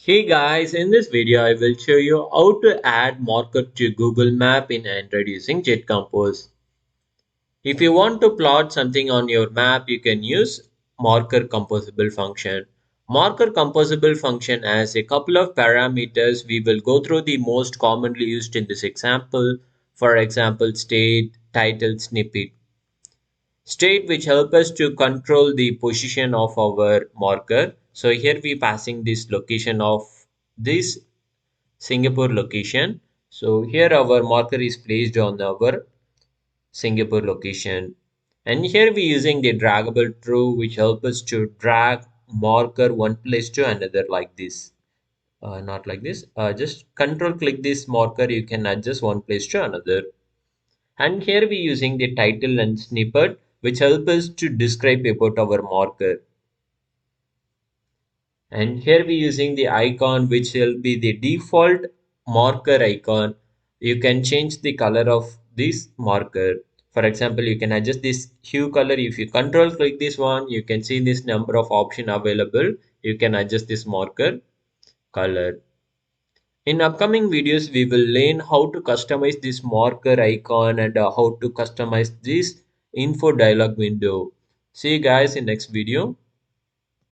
Hey guys, in this video I will show you how to add marker to Google Map in Android using Jet Compose. If you want to plot something on your map, you can use marker composable function. Marker composable function has a couple of parameters. We will go through the most commonly used in this example. For example, state, title, snippet. State which help us to control the position of our marker. So here we passing this location of this Singapore location. So here our marker is placed on our Singapore location. And here we using the draggable true which help us to drag marker one place to another like this. Not like this. Just control click this marker. You can adjust one place to another. And here we using the title and snippet which help us to describe about our marker. And here we using the icon which will be the default marker icon. You can change the color of this marker. For example, you can adjust this hue color. If you control click this one, you can see this number of option available. You can adjust this marker color. In upcoming videos, we will learn how to customize this marker icon and how to customize this info dialog window. See you guys in next video.